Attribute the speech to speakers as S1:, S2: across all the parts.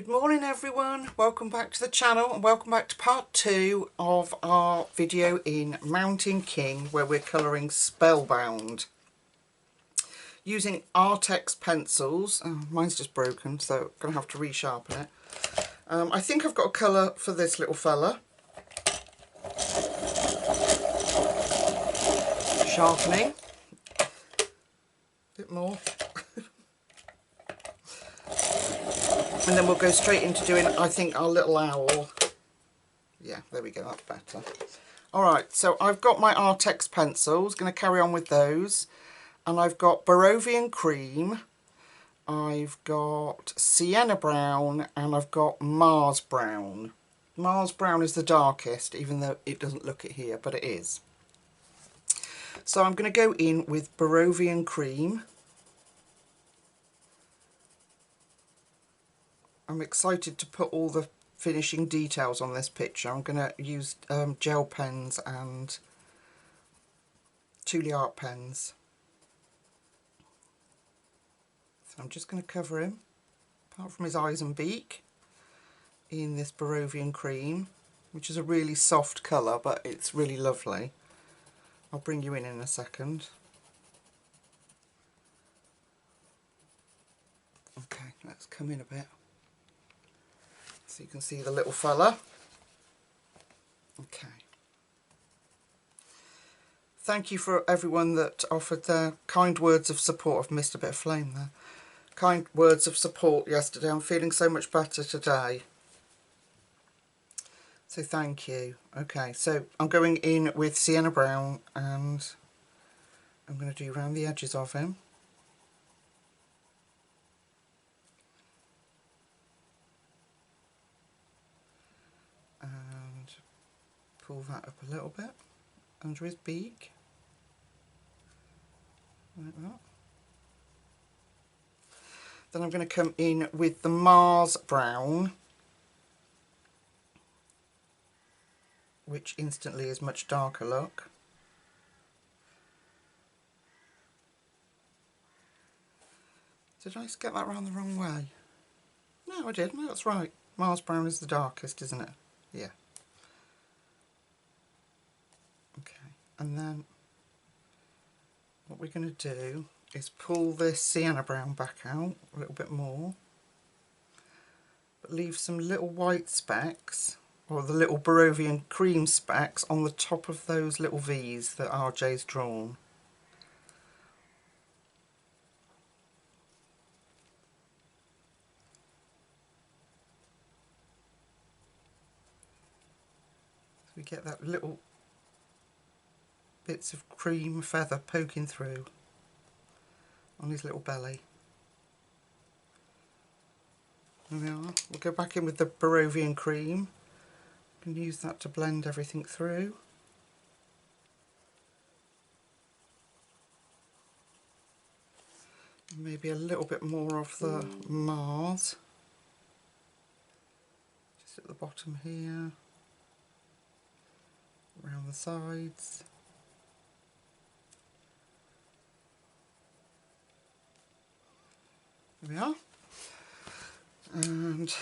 S1: Good morning everyone, welcome back to the channel and welcome back to part 2 of our video in Mountain King where we're colouring Spellbound using Artex pencils. Mine's just broken, so I'm going to have to resharpen it. I think I've got a colour for this little fella. Sharpening a bit more. And then we'll go straight into doing, I think, our little owl. Yeah, there we go, that's better. Alright, so I've got my Artex pencils, going to carry on with those. And I've got Barovian Cream, I've got Sienna Brown, and I've got Mars Brown. Mars Brown is the darkest, even though it doesn't look it here, but it is. So I'm going to go in with Barovian Cream. I'm excited to put all the finishing details on this picture. I'm going to use gel pens and Thule art pens. So I'm just going to cover him, apart from his eyes and beak, in this Barovian Cream, which is a really soft colour, but it's really lovely. I'll bring you in a second. Okay, let's come in a bit. So you can see the little fella. Okay. Thank you for everyone that offered their kind words of support. I've missed a bit of flame there. Kind words of support yesterday. I'm feeling so much better today. So thank you. Okay, so I'm going in with Sienna Brown and I'm going to do around the edges of him. Pull that up a little bit under his beak, like that. Then I'm going to come in with the Mars Brown, which instantly is much darker look. Did I get that round the wrong way? No, I did. No, that's right. Mars Brown is the darkest, isn't it? Yeah. Okay, and then what we're going to do is pull this Sienna Brown back out a little bit more, but leave some little white specks, or the little Barovian Cream specks, on the top of those little V's that RJ's drawn. So we get that little bits of cream feather poking through on his little belly. There we are. We'll go back in with the Barovian Cream and use that to blend everything through. Maybe a little bit more of the Mars, just at the bottom here, around the sides. There we are. And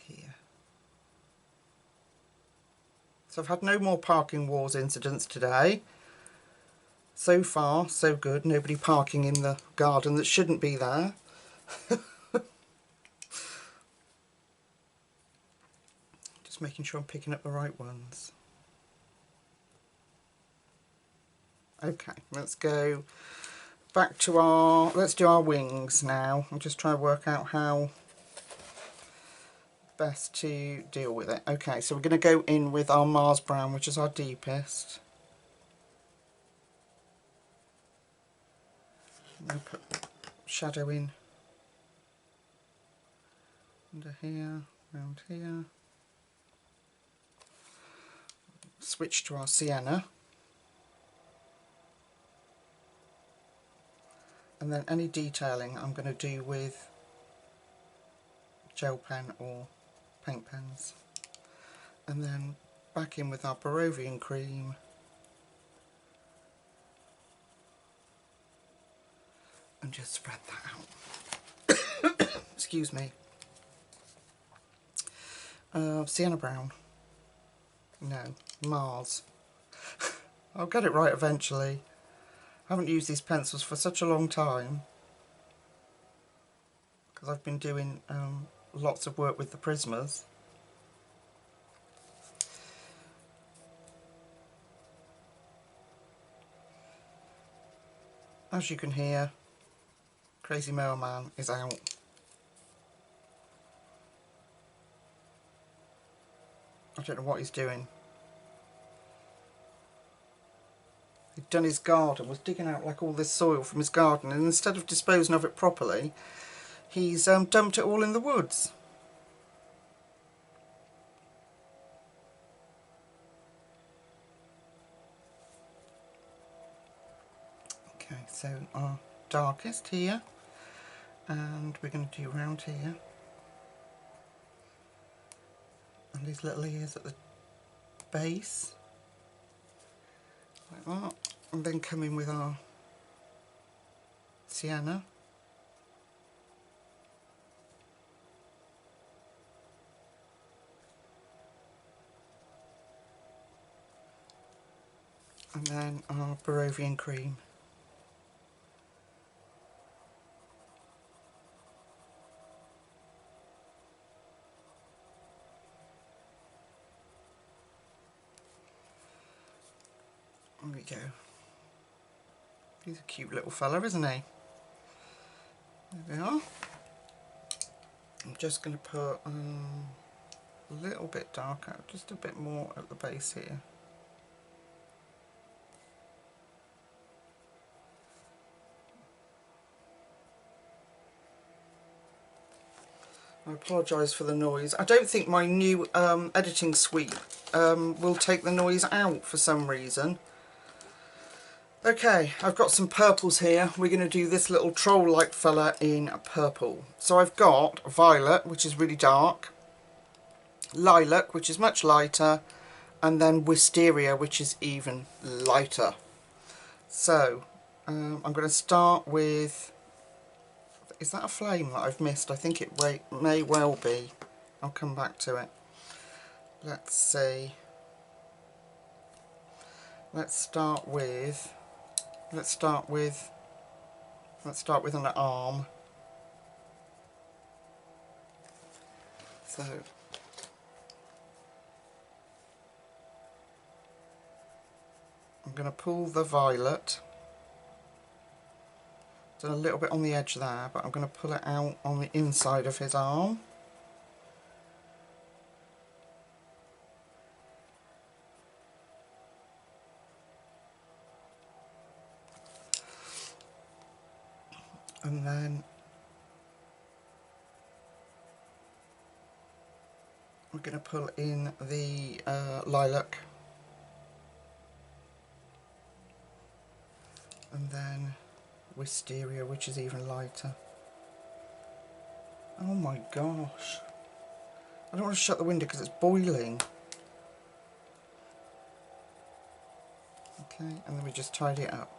S1: here. So I've had no more parking wars incidents today. So far, so good. Nobody parking in the garden that shouldn't be there. Just making sure I'm picking up the right ones. Okay, let's go back to let's do our wings now. I'm just trying to work out how best to deal with it. Okay, so we're going to go in with our Mars Brown, which is our deepest. I'm going to put shadow in under here, around here. Switch to our Sienna. And then any detailing I'm going to do with gel pen or paint pens. And then back in with our Barovian Cream. and just spread that out. Excuse me. Sienna brown. No, Mars. I'll get it right eventually. I haven't used these pencils for such a long time because I've been doing lots of work with the Prismas. As you can hear, Crazy Mailman is out. I don't know what he's doing. He'd done his garden, was digging out like all this soil from his garden, and instead of disposing of it properly, he's dumped it all in the woods. Okay, so our darkest here, and we're going to do round here, and these little ears at the base, like that, and then come in with our sienna. And then our Barovian Cream. There we go. He's a cute little fella, isn't he? There we are. I'm just going to put a little bit darker, just a bit more at the base here. I apologise for the noise. I don't think my new editing suite will take the noise out for some reason. Okay, I've got some purples here. We're going to do this little troll-like fella in purple. So I've got violet, which is really dark, lilac, which is much lighter, and then wisteria, which is even lighter. So I'm going to start with... Is that a flame that I've missed? I think it may well be. I'll come back to it. Let's see. Let's start with an arm. So I'm going to pull the violet. Done a little bit on the edge there, but I'm going to pull it out on the inside of his arm. And then we're going to pull in the lilac. And then wisteria, which is even lighter. Oh my gosh. I don't want to shut the window because it's boiling. Okay, and then we just tidy it up.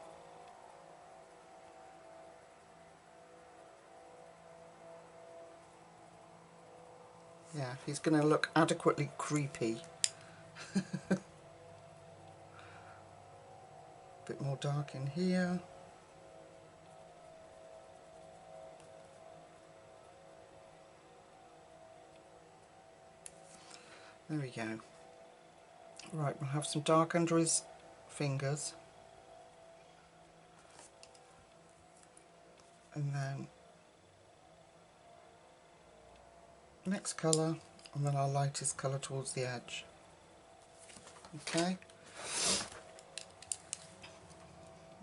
S1: Yeah, he's going to look adequately creepy. Bit more dark in here. There we go. Right, we'll have some dark under his fingers. And then next colour, and then our lightest colour towards the edge. Okay.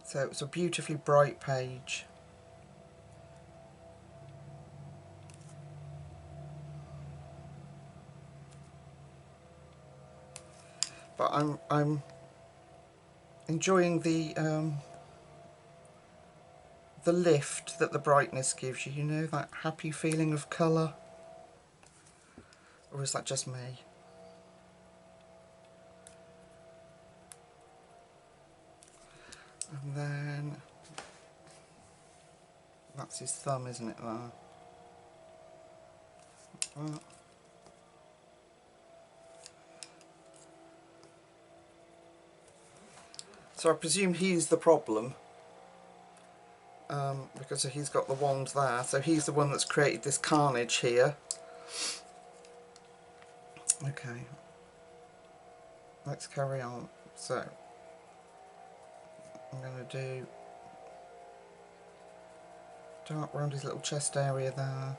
S1: So it's a beautifully bright page. But I'm enjoying the lift that the brightness gives you, you know, that happy feeling of colour. Or is that just me? And then That's his thumb, isn't it, there? Right. So I presume he's the problem, because he's got the wand there, so he's the one that's created this carnage here. Okay, let's carry on. So I'm going to do dark around his little chest area there.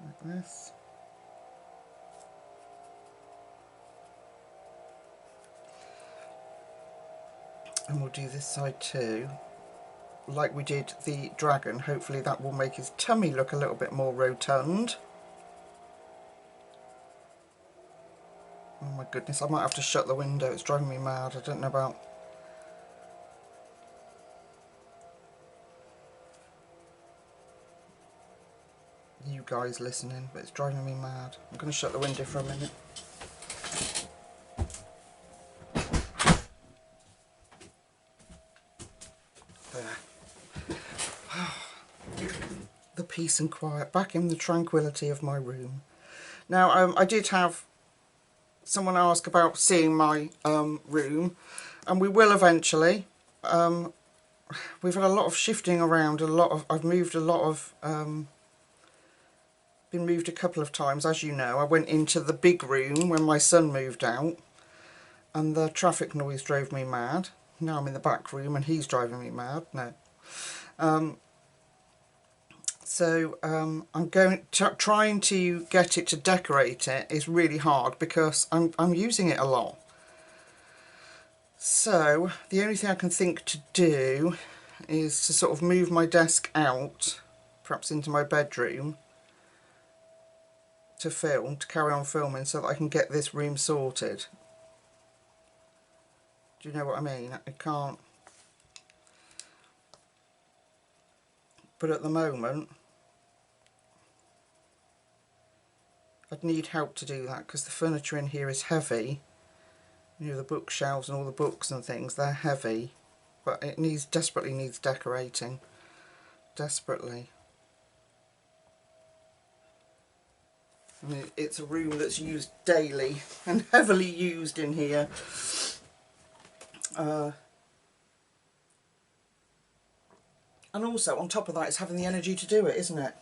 S1: Like this. And we'll do this side too. Like we did the dragon, hopefully that will make his tummy look a little bit more rotund. Oh my goodness, I might have to shut the window, it's driving me mad. I don't know about you guys listening, but it's driving me mad. I'm going to shut the window for a minute. There. The peace and quiet, back in the tranquility of my room. Now, I did have someone ask about seeing my room, and we will eventually. We've had a lot of shifting around, I've moved a lot of, been moved a couple of times, as you know. I went into the big room when my son moved out, and the traffic noise drove me mad. Now I'm in the back room and he's driving me mad. No. So I'm trying to get it to decorate it is really hard because I'm using it a lot. So the only thing I can think to do is to sort of move my desk out, perhaps into my bedroom, to carry on filming, so that I can get this room sorted. Do you know what I mean? I can't. But at the moment, I'd need help to do that because the furniture in here is heavy. You know, the bookshelves and all the books and things, they're heavy. But it desperately needs decorating. Desperately. I mean, it's a room that's used daily and heavily used in here. And also, on top of that, it's having the energy to do it, isn't it?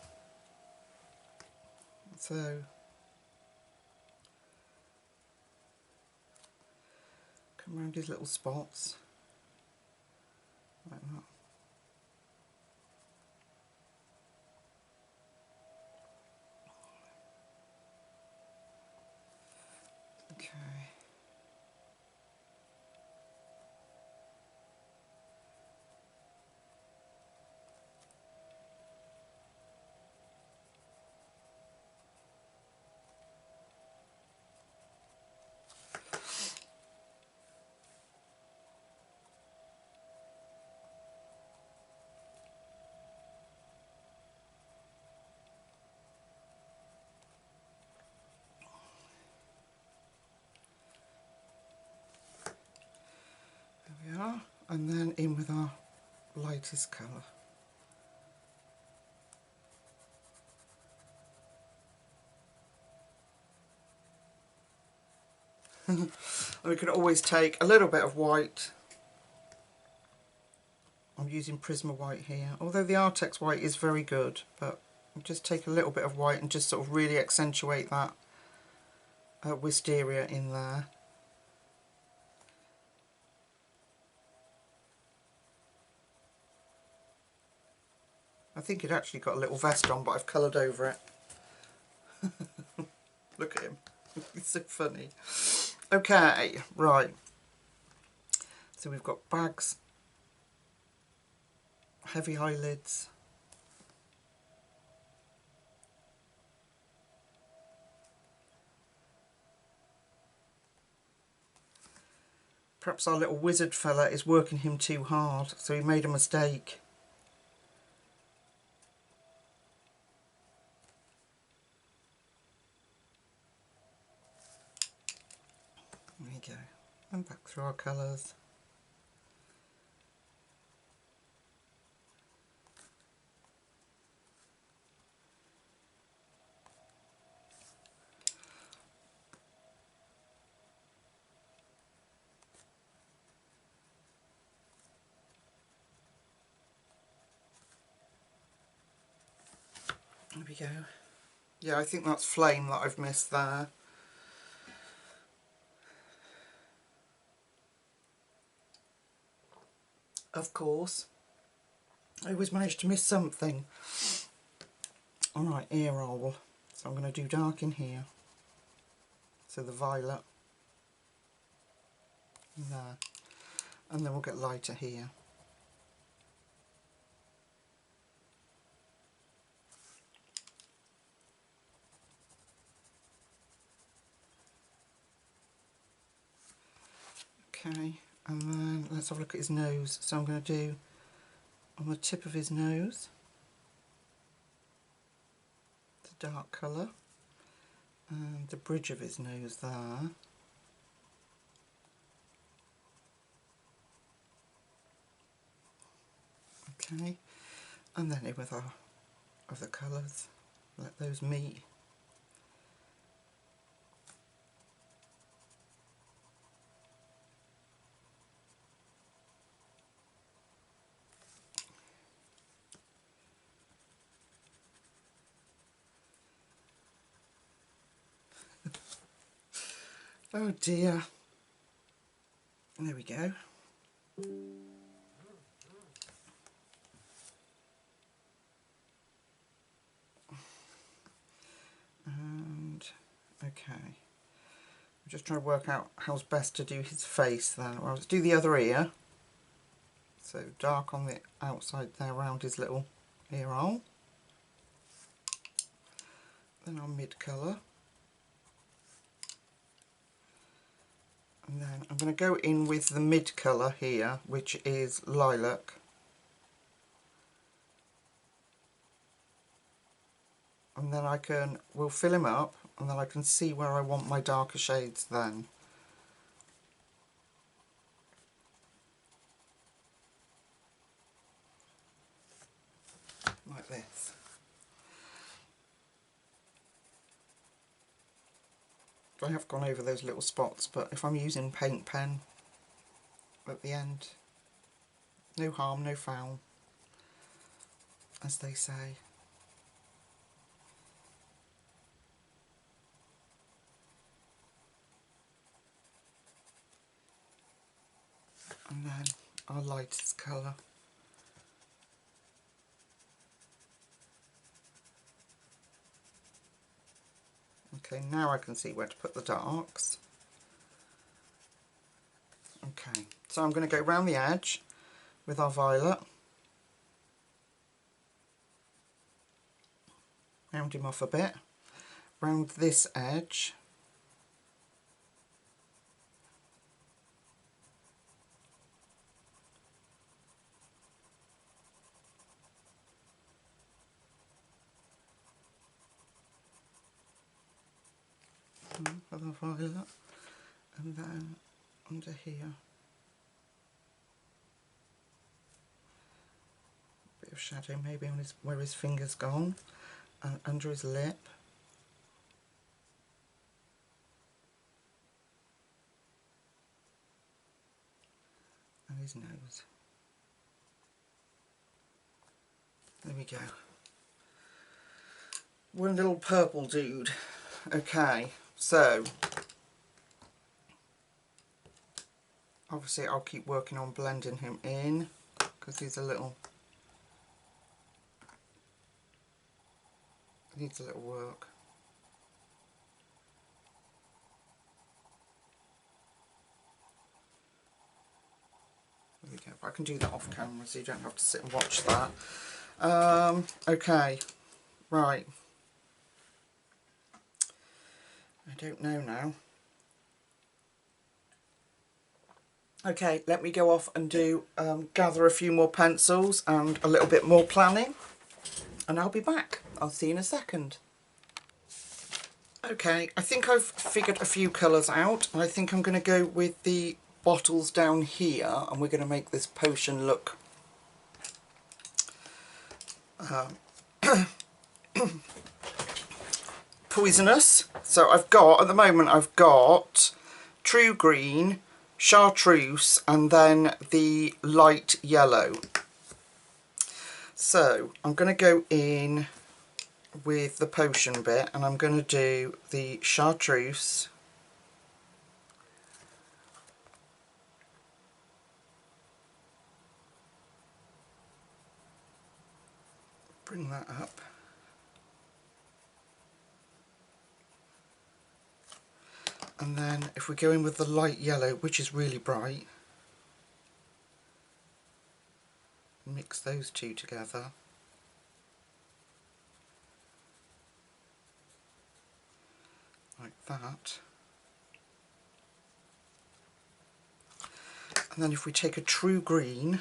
S1: So, come around his little spots, like that. Okay. There we are, and then in with our lightest colour. And we can always take a little bit of white. I'm using Prisma white here, although the Artex white is very good, but I'll just take a little bit of white and just sort of really accentuate that wisteria in there. I think it actually got a little vest on, but I've coloured over it. Look at him. It's so funny. Okay, right. So we've got bags, heavy eyelids, perhaps our little wizard fella is working him too hard, so he made a mistake. through our colours. There we go. Yeah, I think that's flame that I've missed there. Of course. I always manage to miss something. Alright, ear roll. So I'm going to do dark in here. So the violet. There. And then we'll get lighter here. Okay, and then let's have a look at his nose. So I'm going to do on the tip of his nose the dark colour, and the bridge of his nose there. Okay, and then in with our other colours, let those meet. Oh dear. There we go. And okay. I'm just trying to work out how's best to do his face then. Well, let's do the other ear. So dark on the outside there around his little ear hole. Then our mid colour. And then I'm going to go in with the mid colour here, which is lilac. And then we'll fill him up, and then I can see where I want my darker shades then. Like this. I have gone over those little spots, but if I'm using paint pen at the end, no harm, no foul, as they say. And then our lightest colour. Okay, now I can see where to put the darks. Okay, so I'm going to go round the edge with our violet. Round him off a bit. Round this edge. For the violet, and then under here, bit of shadow maybe on where his finger's gone, and under his lip, and his nose. There we go. One little purple dude. Okay. So, obviously I'll keep working on blending him in, because he's a little, needs a little work. There we go. I can do that off camera so you don't have to sit and watch that. Okay, right. I don't know now. Okay, let me go off and do gather a few more pencils and a little bit more planning, and I'll be back. I'll see you in a second. Okay, I think I've figured a few colours out, and I think I'm going to go with the bottles down here, and we're going to make this potion look poisonous. So I've got, at the moment, I've got True Green, Chartreuse, and then the light yellow. So I'm going to go in with the potion bit, and I'm going to do the Chartreuse, bring that up, and then if we go in with the light yellow, which is really bright, mix those two together. Like that. And then if we take a True Green,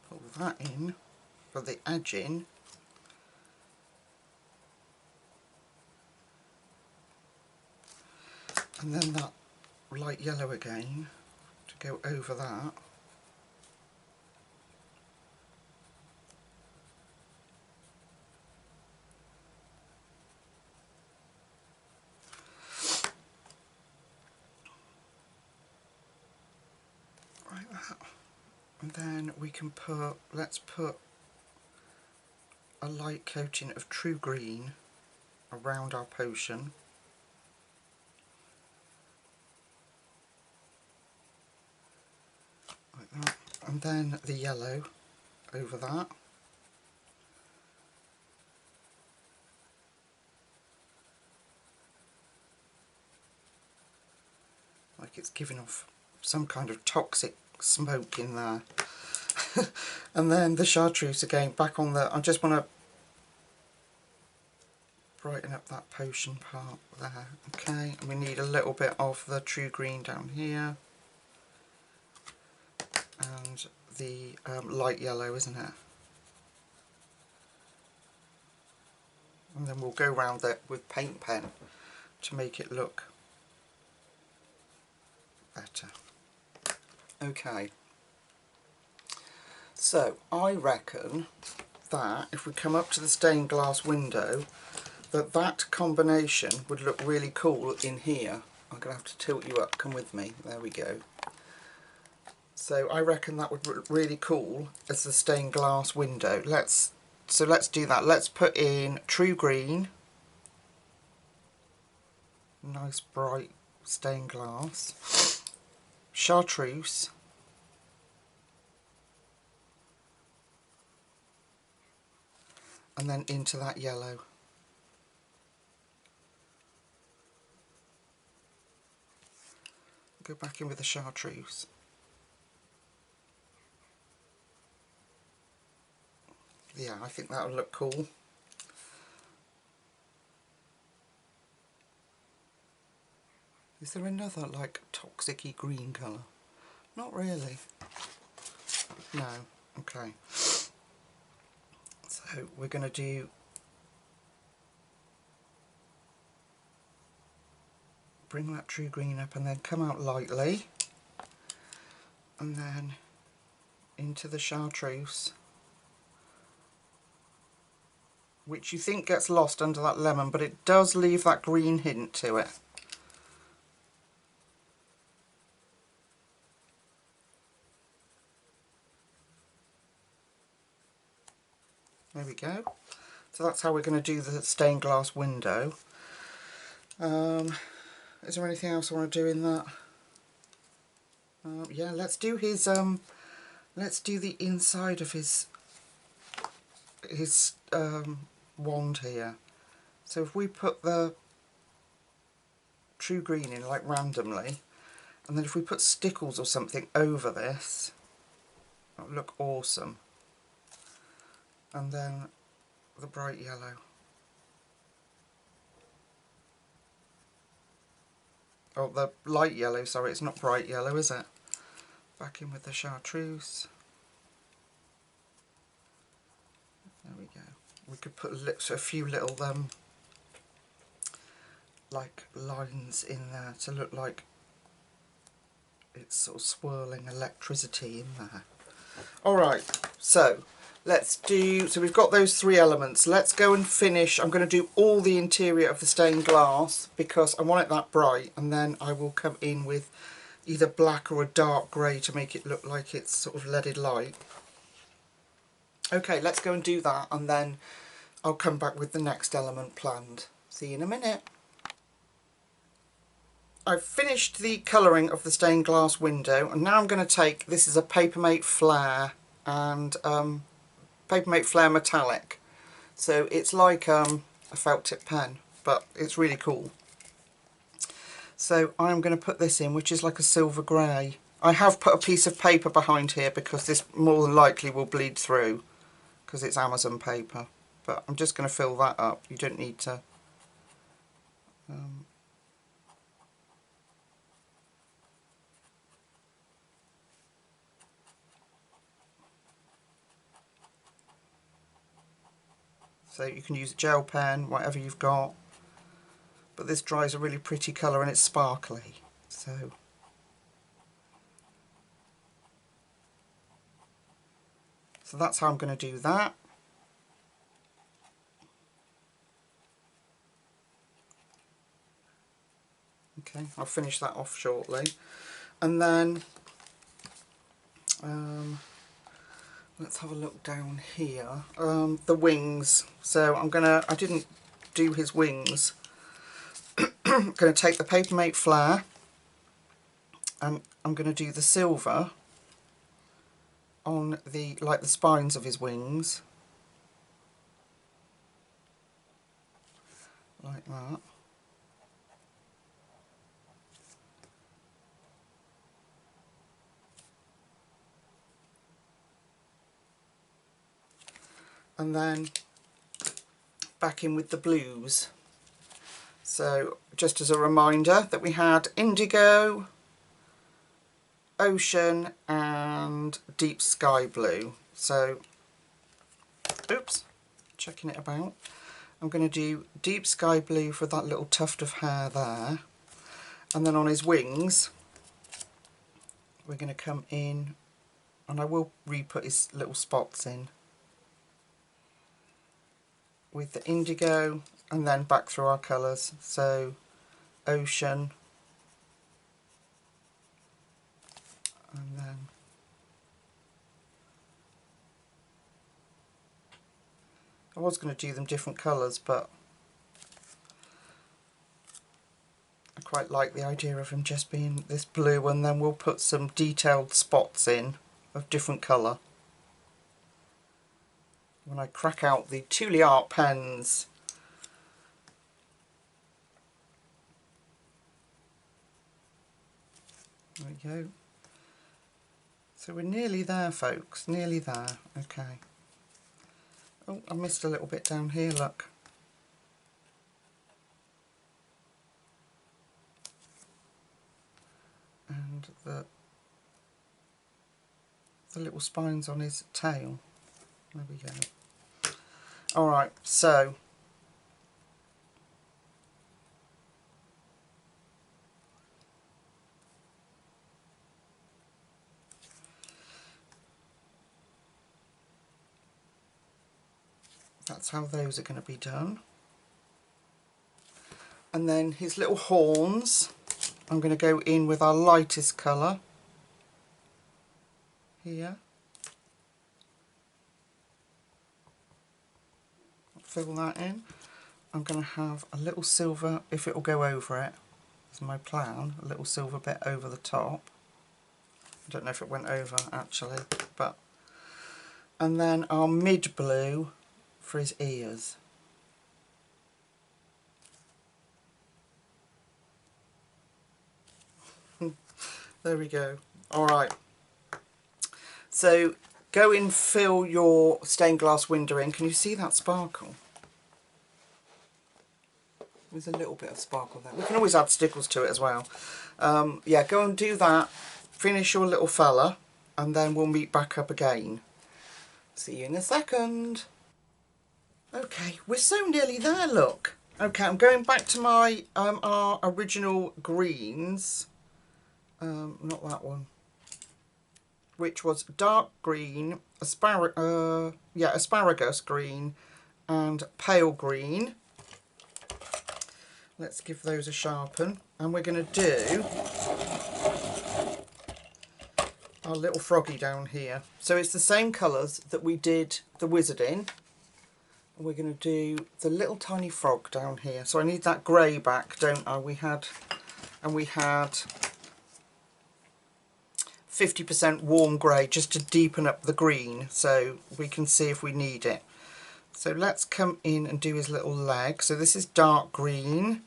S1: pull that in for the edging, and then that light yellow again to go over that. Like that. And then we can put, let's put a light coating of True Green around our potion. Like that. And then the yellow over that. Like it's giving off some kind of toxic smoke in there. And then the Chartreuse again, back on the, I just want to brighten up that potion part there. Okay, and we need a little bit of the True Green down here. And the light yellow, isn't it? And then we'll go round it with paint pen to make it look better. Okay, so I reckon that if we come up to the stained glass window, that combination would look really cool in here. I'm going to have to tilt you up, come with me, there we go. So I reckon that would look really cool as the stained glass window. Let's do that. Let's put in True Green, nice bright stained glass, Chartreuse, and then into that yellow. Go back in with the Chartreuse. Yeah, I think that would look cool. Is there another like toxic-y green colour? Not really. No. Okay. So we're going to do bring that True Green up and then come out lightly, and then into the Chartreuse, which you think gets lost under that lemon, but it does leave that green hint to it. There we go. So that's how we're going to do the stained glass window. Is there anything else I want to do in that? Yeah, let's do his. Let's do the inside of his wand here. So if we put the True Green in like randomly, and then if we put stickles or something over this, that would look awesome. And then the bright yellow. Oh, the light yellow, sorry, it's not bright yellow, is it? Back in with the Chartreuse. There we go. We could put a few little like lines in there to look like it's sort of swirling electricity in there. Alright, so let's do, so we've got those three elements. Let's go and finish. I'm going to do all the interior of the stained glass because I want it that bright, and then I will come in with either black or a dark grey to make it look like it's sort of leaded light. Okay, let's go and do that, and then I'll come back with the next element planned. See you in a minute. I've finished the colouring of the stained glass window, and now I'm going to take, this is a Papermate Flare, and Papermate Flare Metallic. So it's like a felt tip pen, but it's really cool. So I'm going to put this in, which is like a silver grey. I have put a piece of paper behind here because this more than likely will bleed through, because it's Amazon paper. But I'm just going to fill that up. You don't need to... So you can use a gel pen, whatever you've got. But this dries a really pretty colour and it's sparkly. So that's how I'm going to do that. Okay, I'll finish that off shortly. And then let's have a look down here. The wings. So I didn't do his wings. I'm going to take the Papermate Flare and I'm going to do the silver on the spines of his wings, like that. And then back in with the blues. So just as a reminder that we had indigo, ocean and deep sky blue. So, oops, checking it about. I'm going to do deep sky blue for that little tuft of hair there. And then on his wings, we're going to come in, and I will re-put his little spots in with the indigo, and then back through our colours. So ocean, and then I was going to do them different colours, but I quite like the idea of him just being this blue, and then we'll put some detailed spots in of different colour. When I crack out the Thule Art pens, there we go. So we're nearly there, folks, nearly there. Okay. Oh, I missed a little bit down here, look. And the little spines on his tail. There we go. Alright, so that's how those are going to be done. And then his little horns, I'm going to go in with our lightest colour here. Fill that in. I'm going to have a little silver, if it will go over it, is my plan, a little silver bit over the top. I don't know if it went over actually, but... And then our mid blue for his ears. There we go. Alright. So go and fill your stained glass window in. Can you see that sparkle? There's a little bit of sparkle there. We can always add stickles to it as well. Yeah, go and do that. Finish your little fella, and then we'll meet back up again. See you in a second. Okay, we're so nearly there, look. Okay, I'm going back to my our original greens. Not that one. Which was dark green, asparagus green, and pale green. Let's give those a sharpen, and we're going to do our little froggy down here. So it's the same colours that we did the wizard in. And we're going to do the little tiny frog down here. So I need that grey back, don't I? We had 50% warm grey just to deepen up the green, so we can see if we need it. So let's come in and do his little leg. So this is dark green.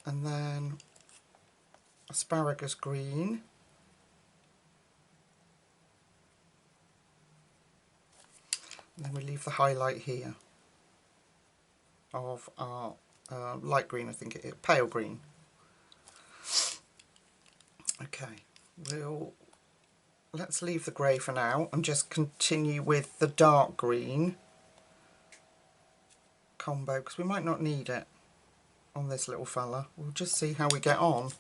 S1: And then asparagus green. And then we leave the highlight here of our light green, I think it is, pale green. Okay, let's leave the grey for now and just continue with the dark green combo, because we might not need it on this little fella. We'll just see how we get on.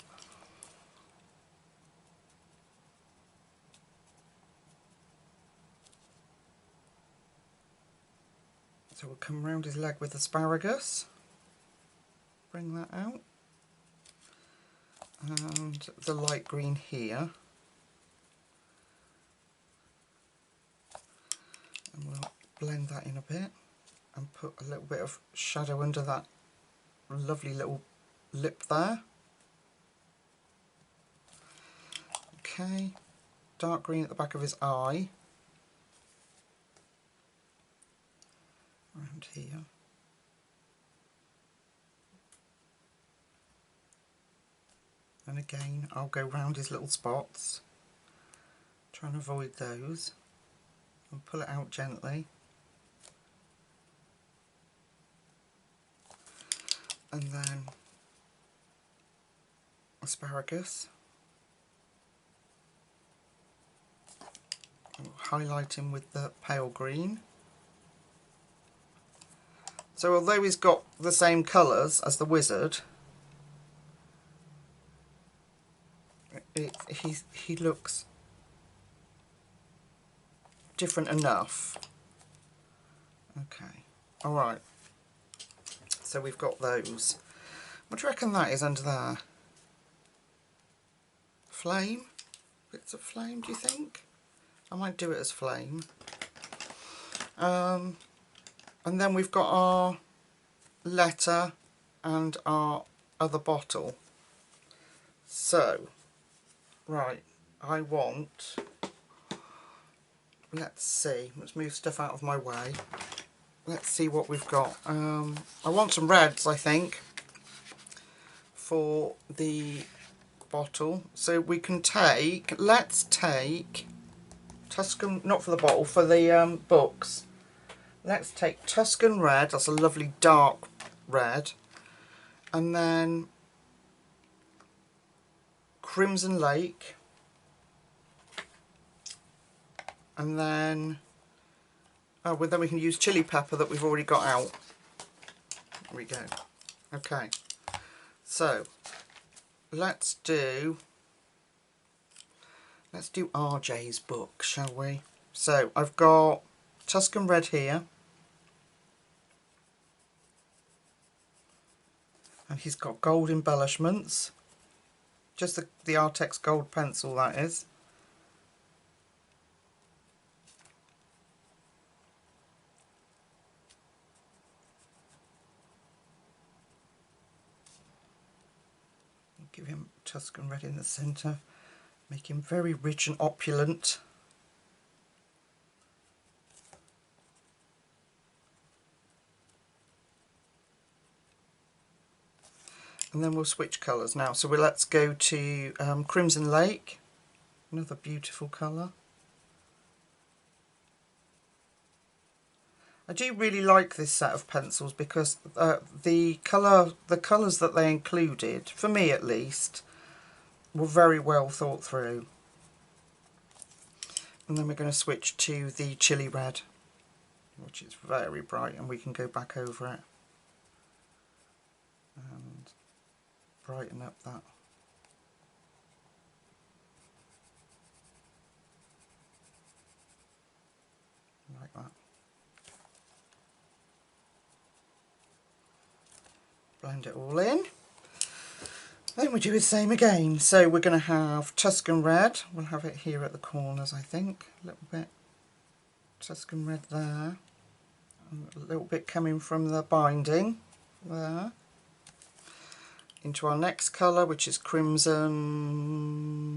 S1: So we'll come round his leg with asparagus, bring that out, and the light green here, and we'll blend that in a bit and put a little bit of shadow under that lovely little lip there. Okay, dark green at the back of his eye, around here. And again, I'll go round his little spots, try and avoid those, and pull it out gently. And then asparagus. And highlight him with the pale green. So although he's got the same colours as the wizard, he looks different enough. Okay, alright. So we've got those. What do you reckon that is under there? Flame? Bits of flame, do you think? I might do it as flame. And then we've got our letter and our other bottle. So, right, I want, let's see, let's move stuff out of my way. Let's see what we've got. I want some reds, I think, for the bottle. So we can take, let's take Tuscan, not for the bottle, for the books. Let's take Tuscan red, that's a lovely dark red. And then Crimson Lake. And then, oh, well then we can use chili pepper that we've already got out. There we go. Okay, so let's do R.J's book, shall we? So I've got Tuscan red here, and he's got gold embellishments, just the Artex gold pencil, that is. Give him Tuscan red in the centre, make him very rich and opulent. And then we'll switch colours now. So let's go to Crimson Lake, another beautiful colour. I do really like this set of pencils because the colours that they included, for me at least, were very well thought through. And then we're going to switch to the chili red, which is very bright, and we can go back over it and brighten up that. Like that. Blend it all in. Then we do the same again. So we're going to have Tuscan red. We'll have it here at the corners, I think. A little bit Tuscan red there. And a little bit coming from the binding there. Into our next colour, which is Crimson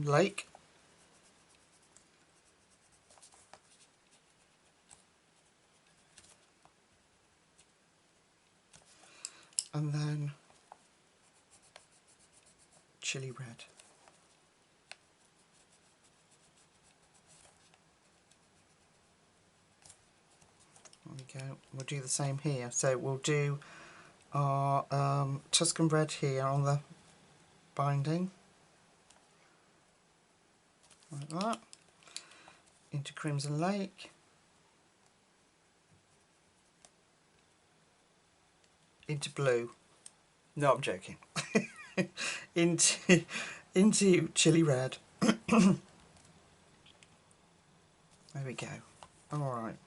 S1: Lake. And then chili red. There we go. We'll do the same here. So we'll do our Tuscan red here on the binding. Like that. Into Crimson Lake. Into blue. No, I'm joking. into chili red. There we go. Alright.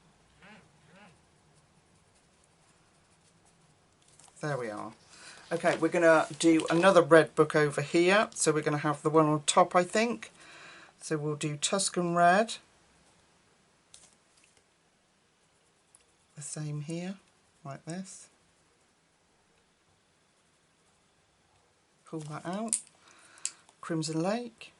S1: There we are. Okay, we're going to do another red book over here. So we're going to have the one on top, I think. So we'll do Tuscan red. The same here, like this. Pull that out. Crimson Lake.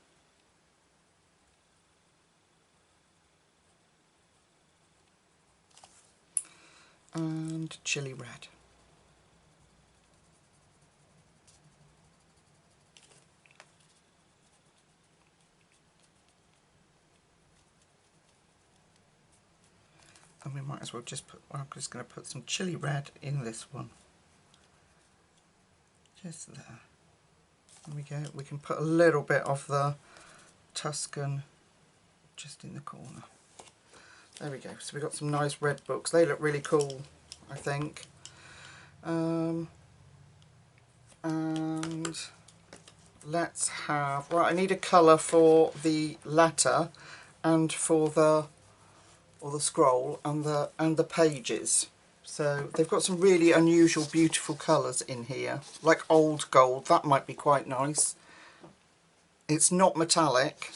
S1: And chili red. And we might as well just put, well, I'm just going to put some chili red in this one. Just there. There we go. We can put a little bit of the Tuscan just in the corner. There we go. So we've got some nice red books. They look really cool, I think. And let's have, right, I need a colour for the letter and for the scroll and the pages. So they've got some really unusual, beautiful colours in here, like old gold. That might be quite nice. It's not metallic,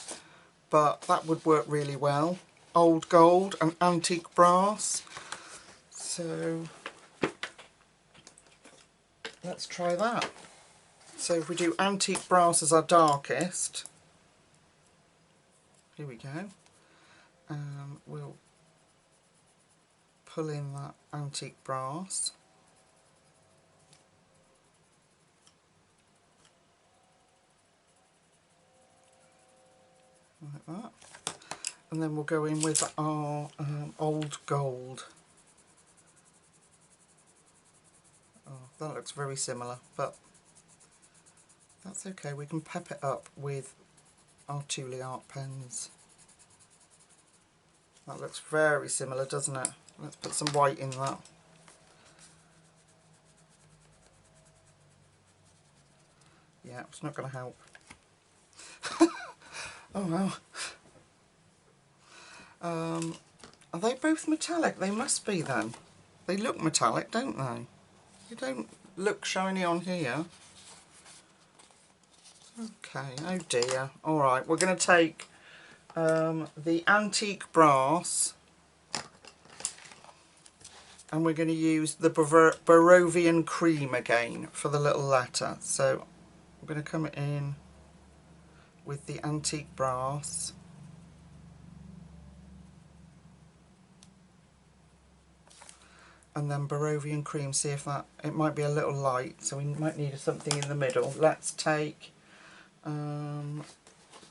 S1: but that would work really well. Old gold and antique brass. So let's try that. So if we do antique brass as our darkest, here we go. We'll pull in that antique brass. Like that. And then we'll go in with our old gold. Oh, that looks very similar, but that's okay. We can pep it up with our Thule art pens. That looks very similar, doesn't it? Let's put some white in that. Yeah, it's not going to help. Oh well. Are they both metallic? They must be then. They look metallic, don't they? They don't look shiny on here. Okay, oh dear. Alright, we're going to take the antique brass and we're going to use the Barovian Cream again for the little letter. So I'm going to come in with the antique brass. And then Barovian Cream, see if that, it might be a little light, so we might need something in the middle. Let's take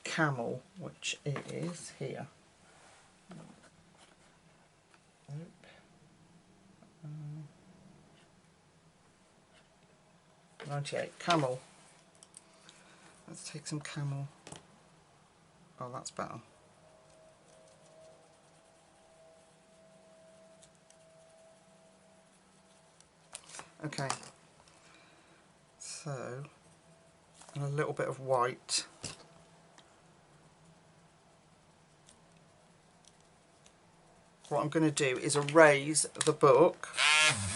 S1: Camel, which it is here. 98, Camel. Let's take some Camel. Oh, that's better. Okay, so, and a little bit of white. What I'm going to do is erase the book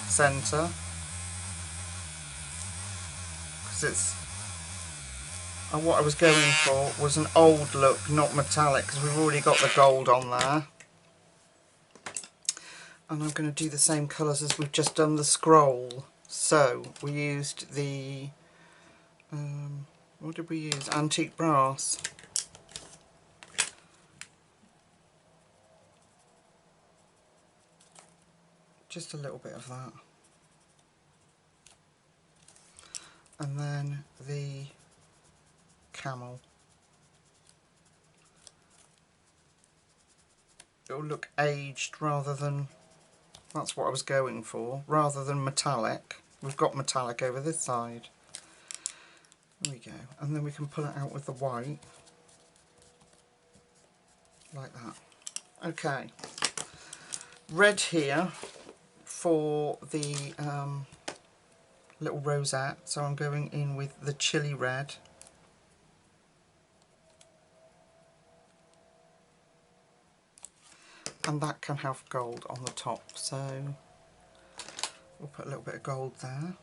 S1: centre, because it's, and what I was going for was an old look, not metallic, because we've already got the gold on there. And I'm going to do the same colours as we've just done the scroll. So we used the, what did we use? Antique brass. Just a little bit of that. And then the camel. It'll look aged rather than, that's what I was going for, rather than metallic. We've got metallic over this side. There we go. And then we can pull it out with the white. Like that. Okay. Red here for the little rosette. So I'm going in with the chili red. And that can have gold on the top. So we'll put a little bit of gold there.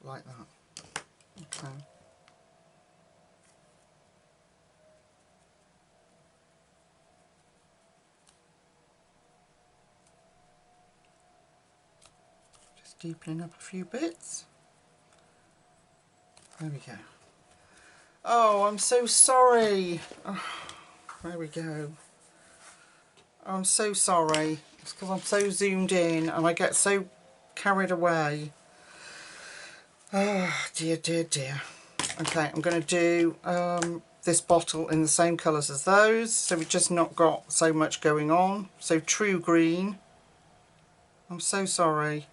S1: Like that. Okay. Just deepening up a few bits. There we go. Oh, I'm so sorry. Oh, there we go. I'm so sorry. It's because I'm so zoomed in and I get so carried away. Oh, dear, dear, dear. Okay, I'm going to do this bottle in the same colours as those, so we've just not got so much going on. So true green. I'm so sorry.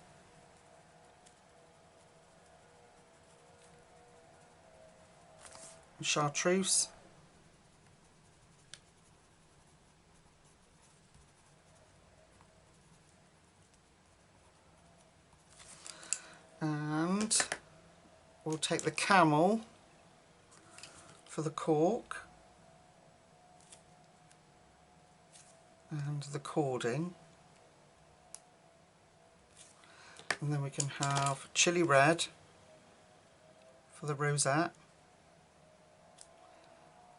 S1: Chartreuse. And we'll take the camel for the cork and the cording. And then we can have chili red for the rosette.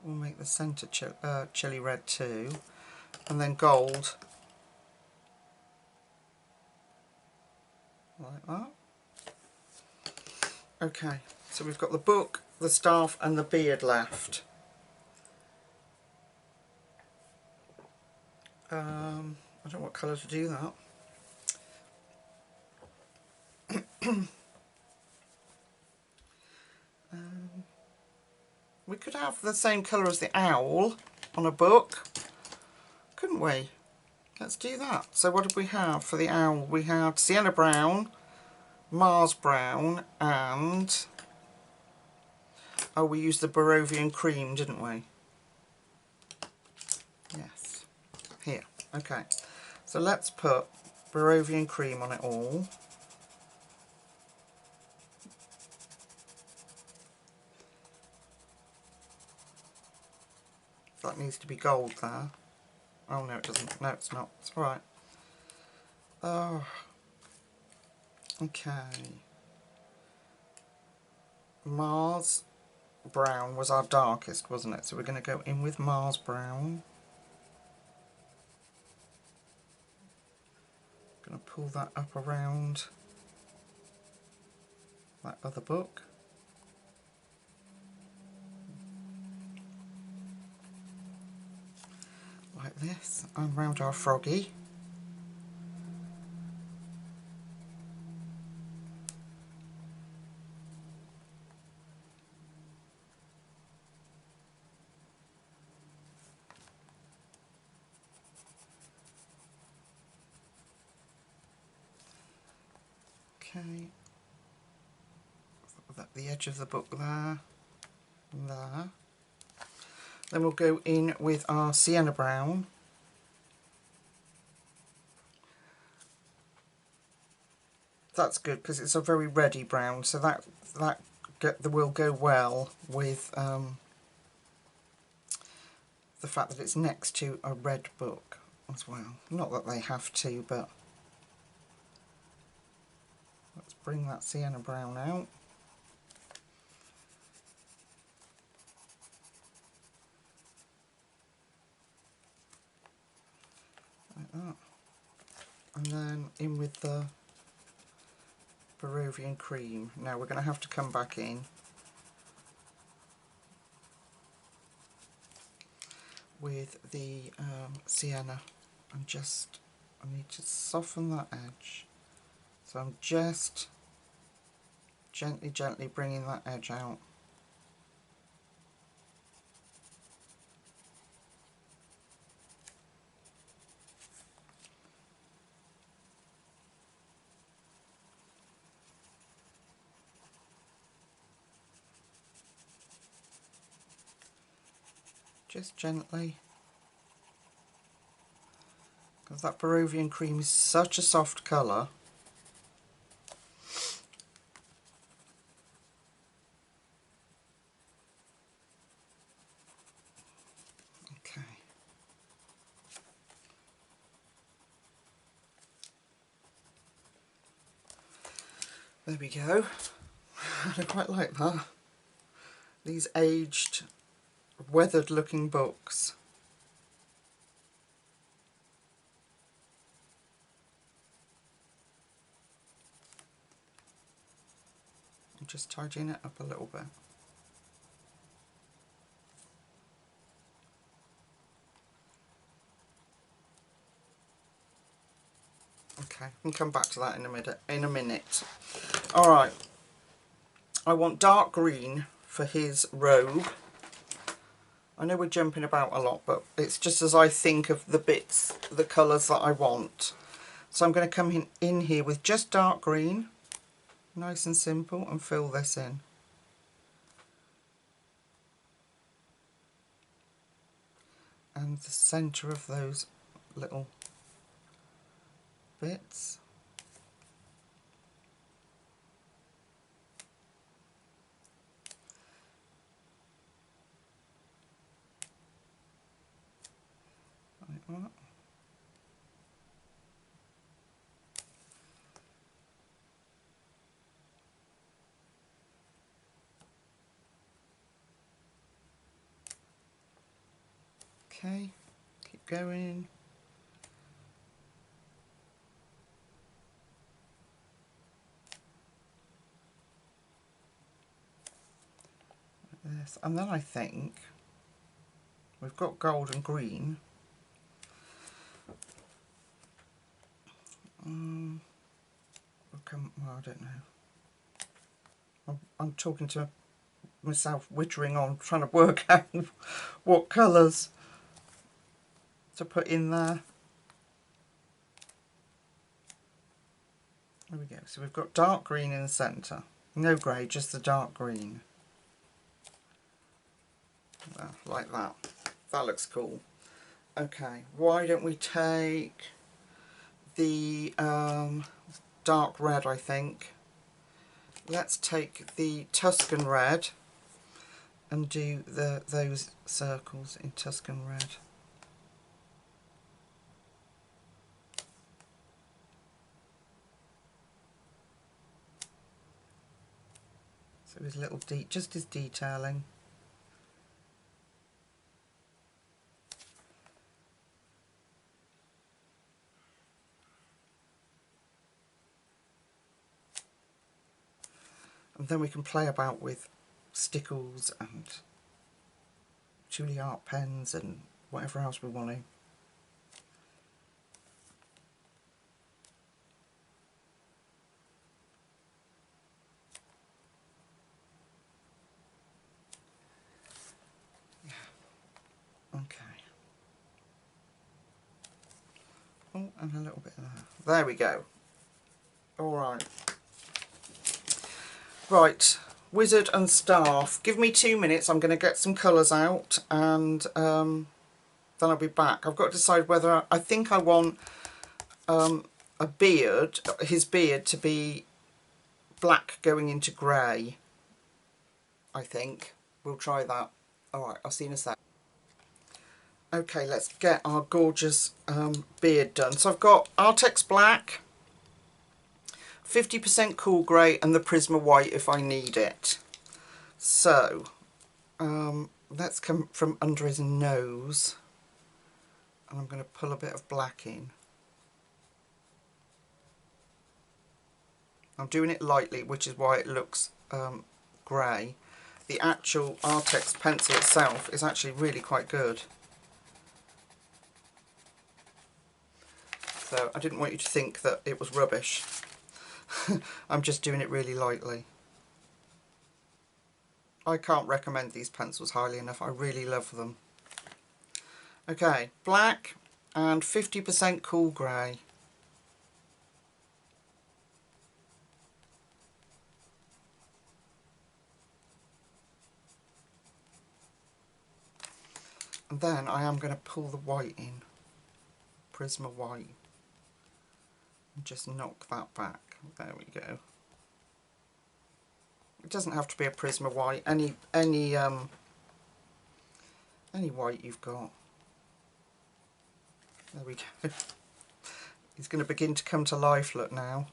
S1: We'll make the centre chili red too. And then gold. Like that. Okay, so we've got the book, the staff and the beard left. I don't know what colour to do that. We could have the same colour as the owl on a book, couldn't we? Let's do that. So what did we have for the owl? We had sienna brown, Mars brown, and oh, we used the Barovian Cream, didn't we? Yes. Here. Okay. So let's put Barovian Cream on it all. That needs to be gold there. Oh no, it doesn't. No, it's not. It's alright. Oh. Okay. Mars brown was our darkest, wasn't it? So we're going to go in with Mars brown. Going to pull that up around that other book. Like this, and round our froggy. Okay, the edge of the book there, and there. Then we'll go in with our sienna brown. That's good because it's a very reddy brown, so that will go well with the fact that it's next to a red book as well. Not that they have to, but let's bring that sienna brown out. Like that. And then in with the Barovian Cream. Now we're going to have to come back in with the sienna and just, I need to soften that edge. So I'm just gently bringing that edge out. Just gently, because that Barovian Cream is such a soft colour. Okay. There we go. I quite like that. These aged, weathered looking books. I'm just tidying it up a little bit. Okay, we can come back to that in a minute. Alright, I want dark green for his robe. I know we're jumping about a lot, but it's just as I think of the bits, the colours that I want. So I'm going to come in here with just dark green, nice and simple, and fill this in. And the centre of those little bits. Like that. Okay, keep going. Like this. And then I think we've got gold and green. Well, I don't know. I'm talking to myself, wittering on, trying to work out what colours to put in there. There we go. So we've got dark green in the centre. No grey, just the dark green. Like that. That looks cool. Okay, why don't we take the dark red, I think. Let's take the Tuscan red and do those circles in Tuscan red. So his little just his detailing. And then we can play about with stickles and Juilliard pens and whatever else we want to. Okay. Oh, and a little bit of that. There we go. Alright. Right, wizard and staff. Give me 2 minutes. I'm going to get some colours out and then I'll be back. I've got to decide whether I think I want a beard, his beard, to be black going into grey, I think. We'll try that. Alright, I'll see you in a sec. Okay, let's get our gorgeous beard done. So I've got Artex Black, 50% Cool Grey and the Prisma White if I need it. So, let's come from under his nose. And I'm going to pull a bit of black in. I'm doing it lightly, which is why it looks grey. The actual Artex pencil itself is actually really quite good. So I didn't want you to think that it was rubbish. I'm just doing it really lightly. I can't recommend these pencils highly enough. I really love them. Okay, black and 50% Cool Grey. And then I am going to pull the white in. Prisma White. And just knock that back. There we go. It doesn't have to be a Prisma White. Any white you've got. There we go. He's going to begin to come to life, look now.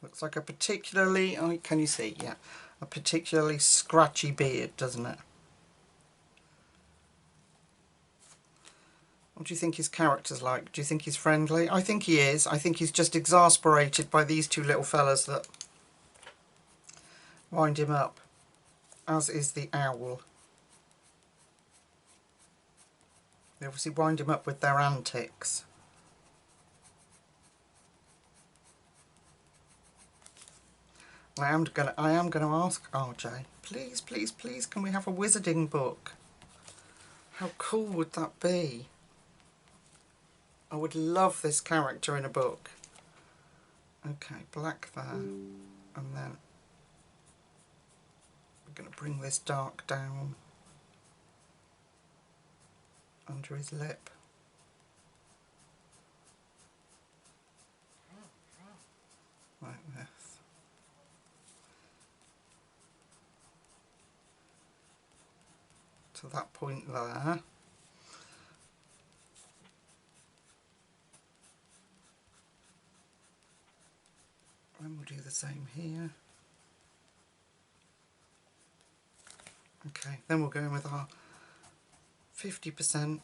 S1: Looks like a particularly, oh, can you see? Yeah, a particularly scratchy beard, doesn't it? What do you think his character's like? Do you think he's friendly? I think he is. I think he's just exasperated by these two little fellas that wind him up, as is the owl. They obviously wind him up with their antics. I am gonna ask RJ, please, please, please, can we have a wizarding book? How cool would that be? I would love this character in a book. Okay, black there, and then we're going to bring this dark down under his lip. Like this. To that point there. And we'll do the same here. Okay, then we'll go in with our 50%.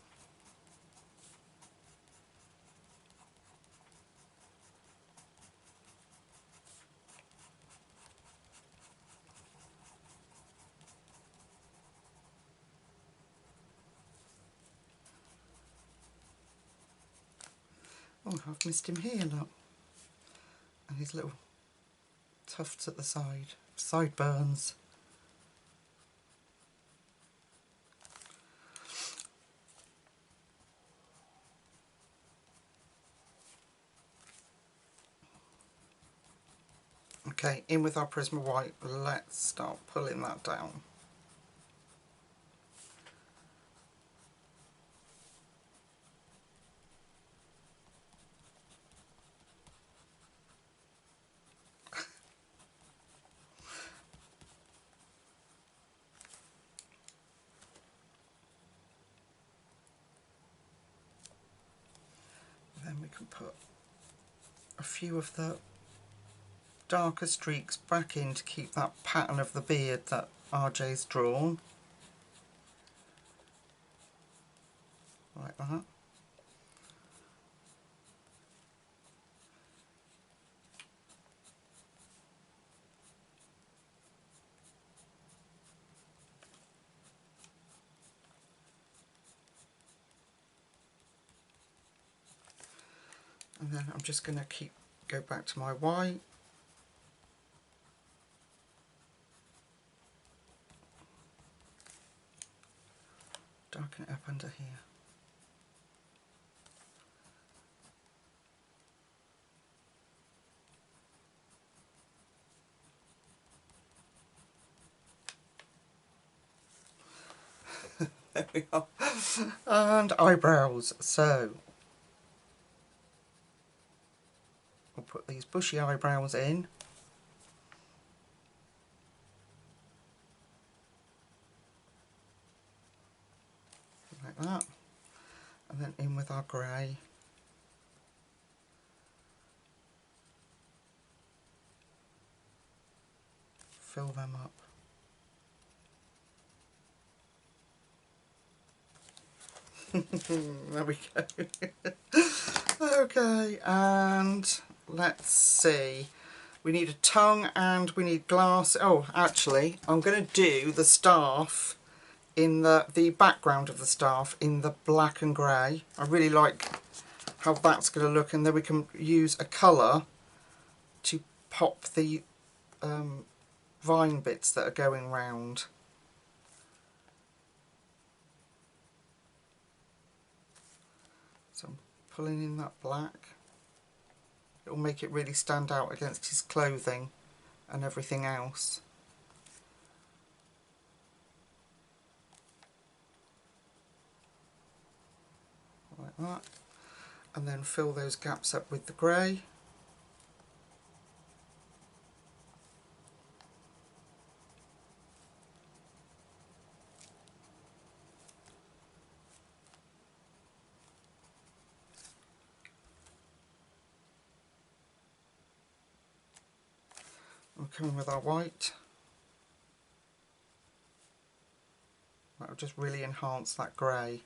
S1: Oh, I've missed him here, look. And his little tufts at the side, sideburns. Okay, in with our Prisma White, let's start pulling that down. Then we can put a few of the darker streaks back in to keep that pattern of the beard that RJ's drawn. Like that. And then I'm just going to go back to my white. Darken it up under here. There we are. And eyebrows. So we'll put these bushy eyebrows in. Like that. And then in with our grey. Fill them up. There we go. Okay, and let's see. We need a tongue and we need glass. Oh, actually, I'm going to do the staff in the background of the staff in the black and grey. I really like how that's going to look, and then we can use a colour to pop the vine bits that are going round. So I'm pulling in that black. It will make it really stand out against his clothing and everything else. Like that. And then fill those gaps up with the grey. We'll come in with our white. That'll just really enhance that grey.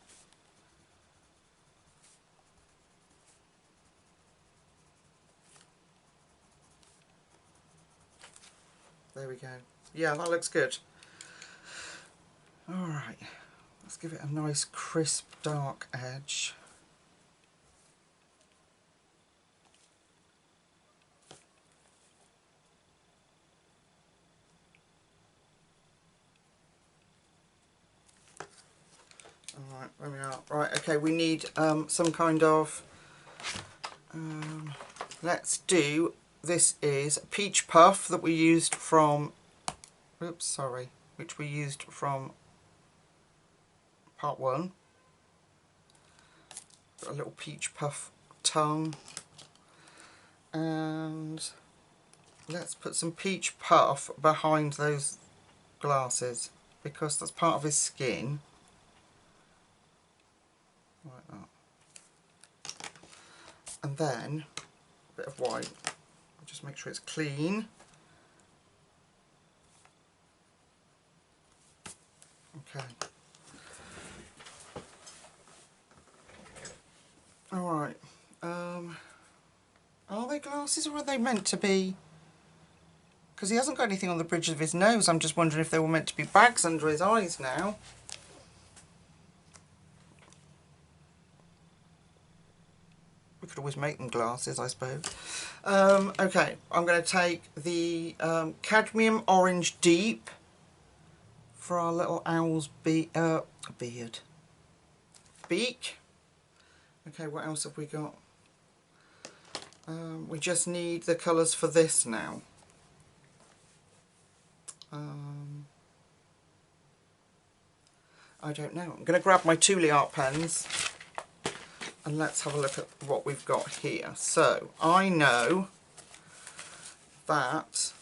S1: There we go. Yeah, that looks good. Alright, let's give it a nice crisp dark edge. Alright, there we are. Right, okay, we need some kind of, let's do, this is peach puff that we used from, oops, sorry, which we used from part 1. Got a little peach puff tongue. And let's put some peach puff behind those glasses, because that's part of his skin. Like that. And then a bit of white. Just make sure it's clean. Okay. Alright. Are they glasses, or are they meant to be? Because he hasn't got anything on the bridge of his nose. I'm just wondering if they were meant to be bags under his eyes now. We could always make them glasses, I suppose. Okay, I'm going to take the cadmium orange deep for our little owl's beard. Beak. Okay, what else have we got? We just need the colours for this now. I don't know. I'm going to grab my Tule art pens and let's have a look at what we've got here. So, I know that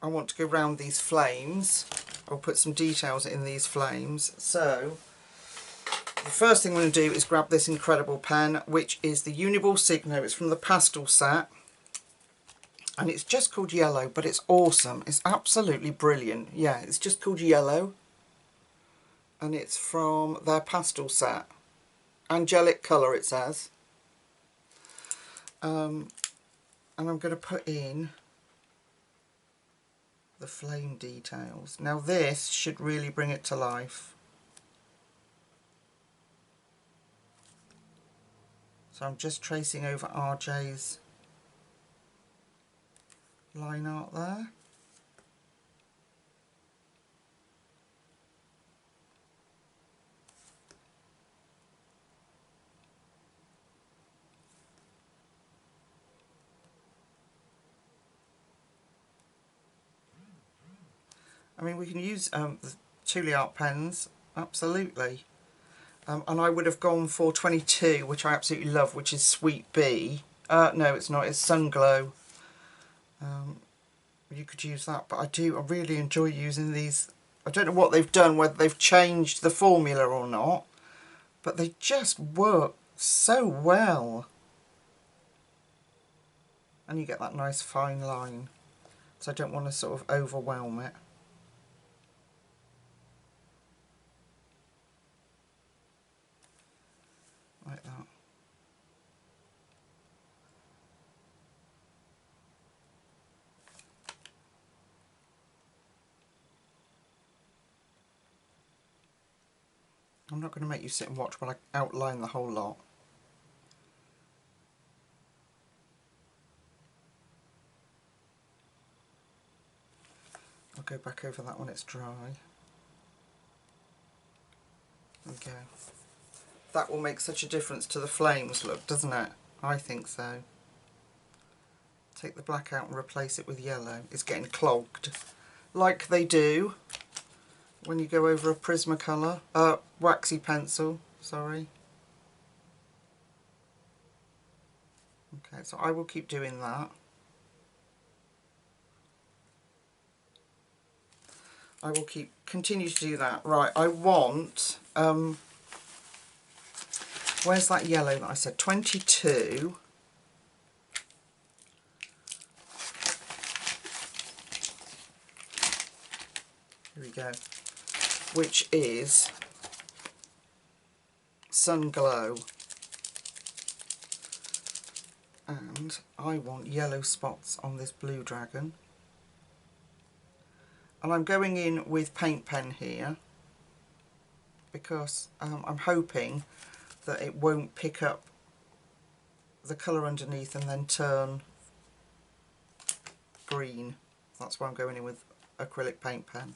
S1: I want to go round these flames. I'll put some details in these flames. So, the first thing I'm going to do is grab this incredible pen, which is the Uniball Signo. It's from the Pastel set. And it's just called Yellow, but it's awesome. It's absolutely brilliant. Yeah, it's just called Yellow. And it's from their Pastel set. Angelic colour, it says. And I'm going to put in the flame details. Now this should really bring it to life. So I'm just tracing over RJ's line art there. I mean, we can use the Tule art pens, absolutely. And I would have gone for 22, which I absolutely love, which is Sweet Bee. No, it's not, it's Sun Glow. You could use that, but I really enjoy using these. I don't know what they've done, whether they've changed the formula or not, but they just work so well. And you get that nice fine line. So I don't want to sort of overwhelm it. Like that. I'm not going to make you sit and watch while I outline the whole lot. I'll go back over that when it's dry. There we go. That will make such a difference to the flames look, doesn't it? I think so. Take the black out and replace it with yellow. It's getting clogged, like they do when you go over a Prismacolor, waxy pencil, sorry. Okay, so I will keep doing that. I will continue to do that. Right, I want, where's that yellow that I said? 22. Here we go. Which is Sun Glow. And I want yellow spots on this blue dragon. And I'm going in with paint pen here because I'm hoping that it won't pick up the colour underneath and then turn green. That's why I'm going in with acrylic paint pen.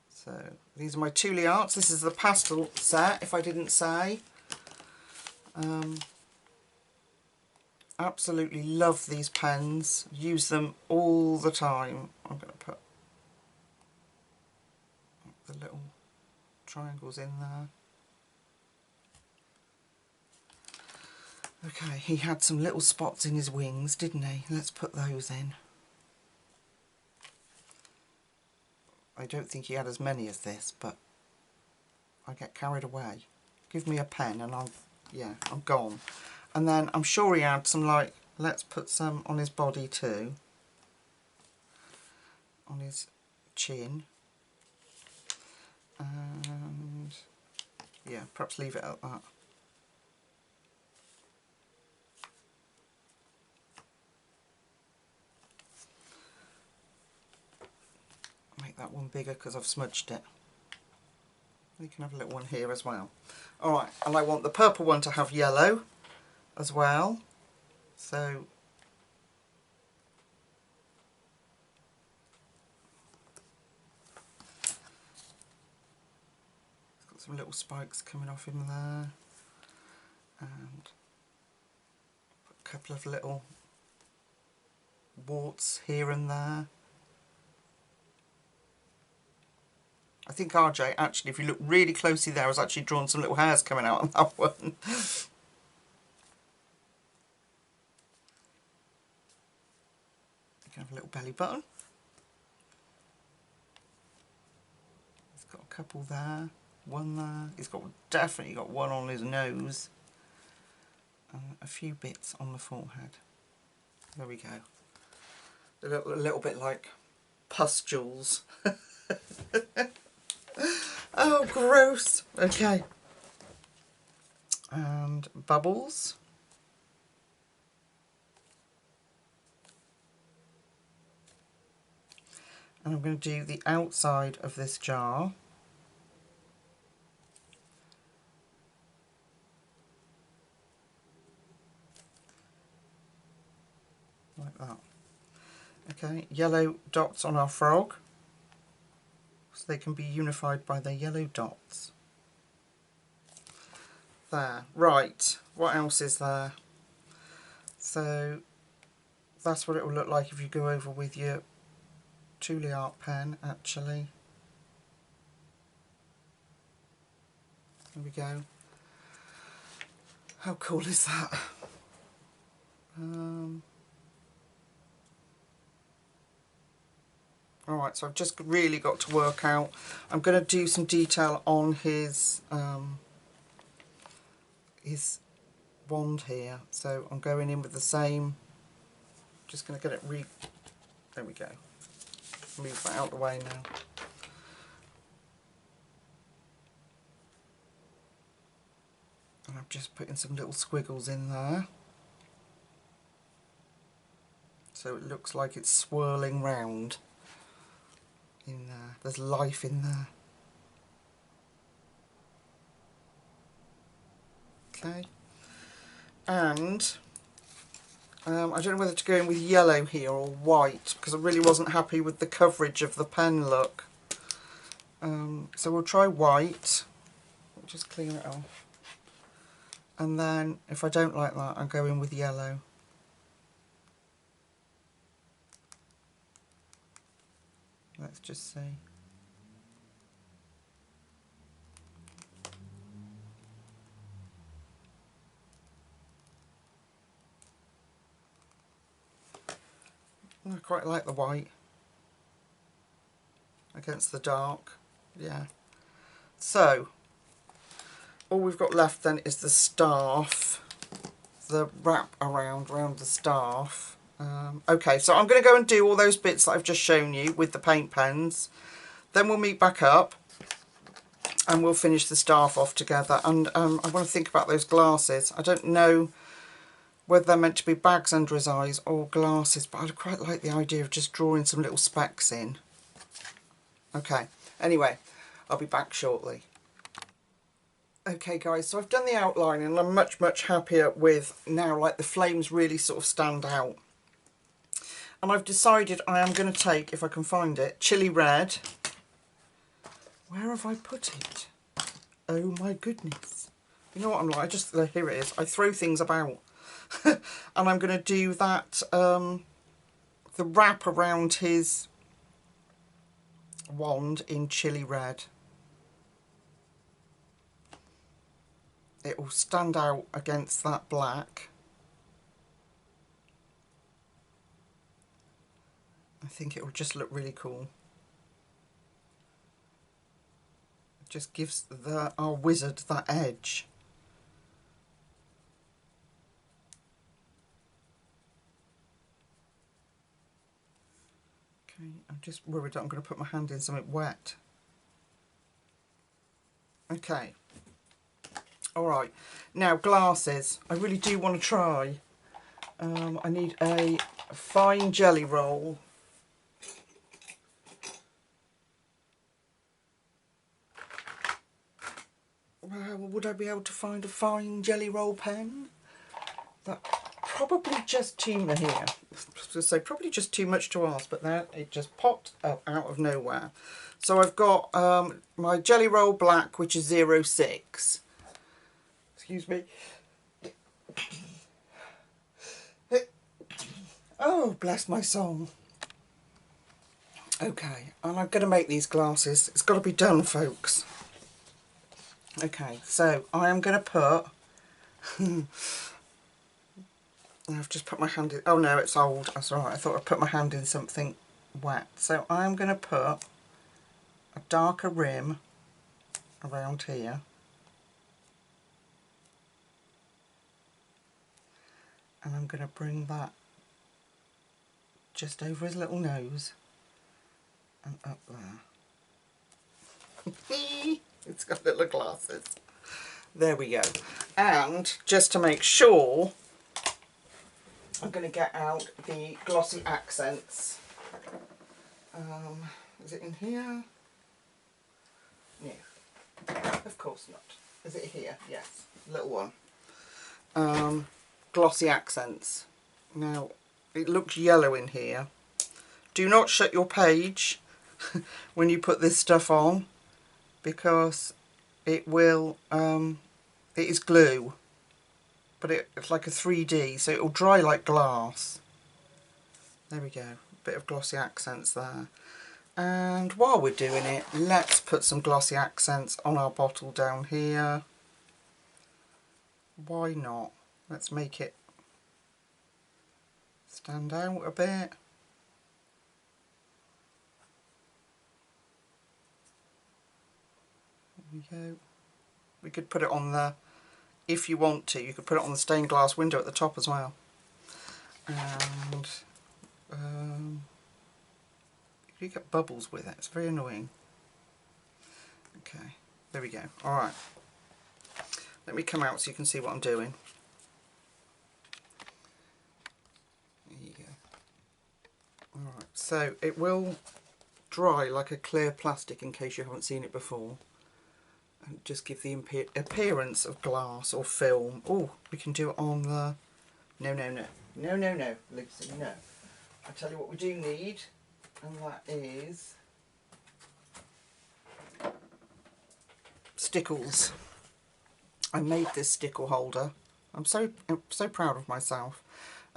S1: So these are my Thule Arts. This is the pastel set, if I didn't say. Absolutely love these pens. Use them all the time. I'm going to put the little triangles in there. Okay, he had some little spots in his wings, didn't he? Let's put those in. I don't think he had as many as this, but I get carried away. Give me a pen and I'm gone. And then I'm sure he had some, like, let's put some on his body too. On his chin. And yeah, perhaps leave it at that. Make that one bigger because I've smudged it. You can have a little one here as well. Alright, and I want the purple one to have yellow as well. So it's got some little spikes coming off in there. And a couple of little warts here and there. I think R.J. actually, if you look really closely there, has actually drawn some little hairs coming out on that one. You can have a little belly button. He's got a couple there, one there. He's got definitely got one on his nose. And a few bits on the forehead. There we go. They look a little bit like pustules. Oh, gross. Okay. And bubbles. And I'm going to do the outside of this jar. Like that. Okay, yellow dots on our frog. So they can be unified by their yellow dots. There. Right, what else is there? So that's what it will look like if you go over with your Thule Art pen, actually. There we go. How cool is that? Alright, so I've just really got to work out. I'm going to do some detail on his wand here. So I'm going in with the same, just going to get it there we go. Move that out of the way now. And I'm just putting some little squiggles in there. So it looks like it's swirling round in there. There's life in there. Okay. And I don't know whether to go in with yellow here or white, because I really wasn't happy with the coverage of the pen look. So we'll try white. Just clean it off. And then if I don't like that, I'll go in with yellow. Let's just see. I quite like the white against the dark. Yeah. So all we've got left then is the staff, the wrap around the staff. Okay, so I'm going to go and do all those bits that I've just shown you with the paint pens. Then we'll meet back up and we'll finish the staff off together. And I want to think about those glasses. I don't know whether they're meant to be bags under his eyes or glasses, but I'd quite like the idea of just drawing some little specks in. Okay, anyway, I'll be back shortly. Okay guys, so I've done the outline and I'm much happier with now, like the flames really sort of stand out. And I've decided I am going to take, if I can find it, chili red. Where have I put it? Oh my goodness. You know what I'm like, here it is. I throw things about. And I'm going to do that, the wrap around his wand in chili red. It will stand out against that black. I think it will just look really cool. It just gives our wizard that edge. Okay, I'm just worried that I'm going to put my hand in something wet. Okay. Alright, now glasses. I really do want to try. I need a fine jelly roll. Well, would I be able to find a fine jelly roll pen? That probably just too much here. So probably just too much to ask, but then it just popped up out of nowhere. So I've got my jelly roll black, which is 06. Excuse me. Oh, bless my soul. Okay, and I'm going to make these glasses. It's got to be done, folks. Okay, so I am going to put... I've just put my hand in... Oh no, it's old. That's alright. I thought I'd put my hand in something wet. So I'm going to put a darker rim around here. And I'm going to bring that just over his little nose and up there. It's got little glasses. There we go. And just to make sure, I'm going to get out the glossy accents. Is it in here? No. Of course not. Is it here? Yes. Little one. Glossy accents. Now, it looks yellow in here. Do not shut your page when you put this stuff on, because it will, it is glue, but it's like a 3D, so it will dry like glass. There we go, bit of glossy accents there. And while we're doing it, let's put some glossy accents on our bottle down here. Why not? Let's make it stand out a bit. There we go. We could put it on the, if you want to, you could put it on the stained glass window at the top as well. And you get bubbles with it, it's very annoying. Okay, there we go. Alright, let me come out so you can see what I'm doing. There you go. Alright, so it will dry like a clear plastic in case you haven't seen it before. And just give the appearance of glass or film. Oh, we can do it on the... No, Lucy, no. I tell you what we do need, and that is stickles. I made this stickle holder. I'm so proud of myself.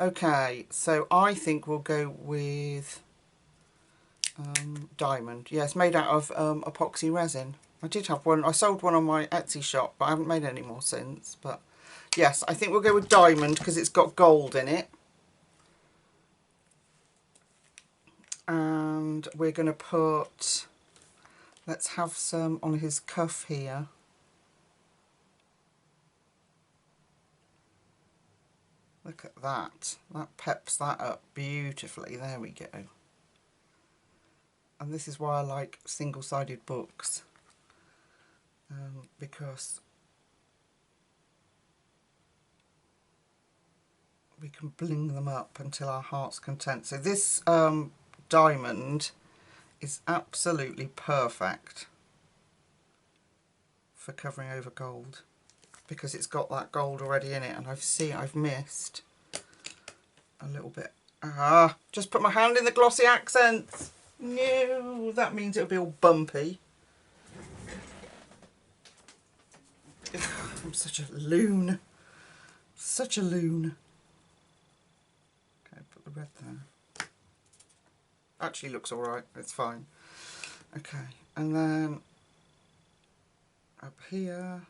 S1: Okay, so I think we'll go with diamond. Yeah, it's made out of epoxy resin. I did have one. I sold one on my Etsy shop, but I haven't made any more since. But yes, I think we'll go with diamond because it's got gold in it. And we're going to put, let's have some on his cuff here. Look at that. That peps that up beautifully. There we go. And this is why I like single-sided books. Because we can bling them up until our heart's content. So this diamond is absolutely perfect for covering over gold because it's got that gold already in it, and I've missed a little bit. Just put my hand in the glossy accents. No, that means it'll be all bumpy. I'm such a loon. Such a loon. Okay, put the red there. Actually looks alright, it's fine. Okay, and then up here.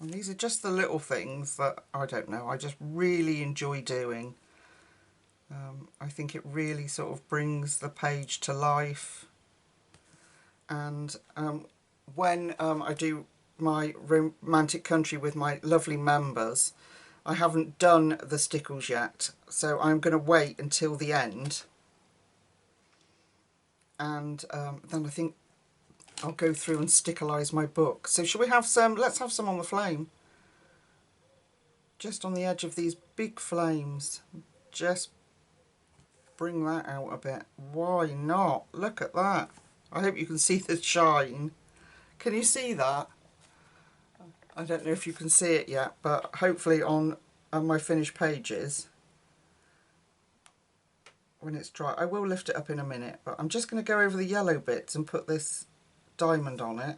S1: And these are just the little things that, I don't know, I just really enjoy doing. I think it really sort of brings the page to life. And when I do my romantic country with my lovely members, I haven't done the stickles yet, so I'm going to wait until the end, and then I think I'll go through and sticklerize my book. So shall we have some, let's have some on the flame, just on the edge of these big flames, just bring that out a bit. Why not? Look at that. I hope you can see the shine. Can you see that? I don't know if you can see it yet, but hopefully on my finished pages, when it's dry, I will lift it up in a minute, but I'm just going to go over the yellow bits and put this diamond on it.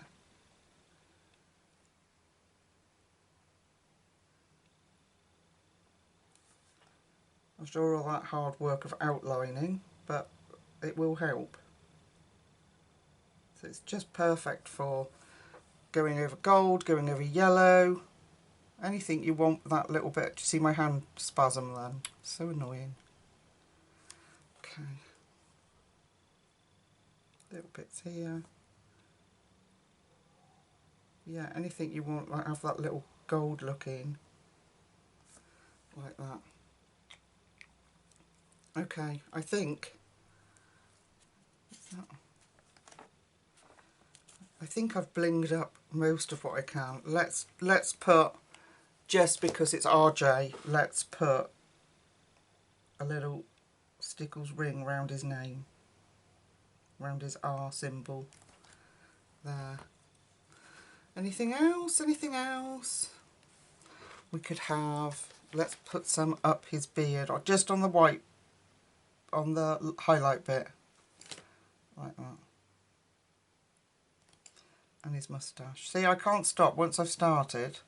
S1: After all that hard work of outlining, but it will help. So it's just perfect for going over gold, going over yellow, anything you want that little bit. Do you see my hand spasm then? So annoying. Okay. Little bits here. Yeah, anything you want, like have that little gold looking, like that. Okay, I think I've blinged up most of what I can. Let's put, just because it's RJ, let's put a little stickles ring round his name, round his R symbol there. Anything else? Anything else? We could have, let's put some up his beard, or just on the white, on the highlight bit, like that. And his moustache. See, I can't stop once I've started.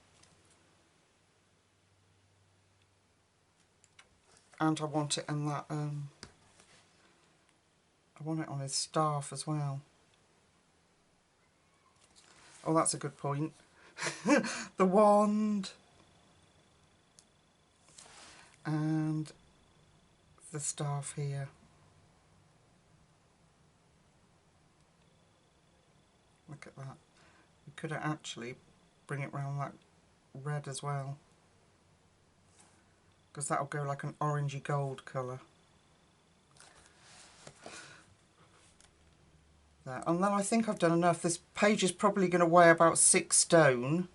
S1: and I want it in that, I want it on his staff as well. Oh, that's a good point. The wand. And the staff here. Look at that. We could actually bring it round that red as well, because that'll go like an orangey gold colour. There. And then I think I've done enough. This page is probably going to weigh about 6 stone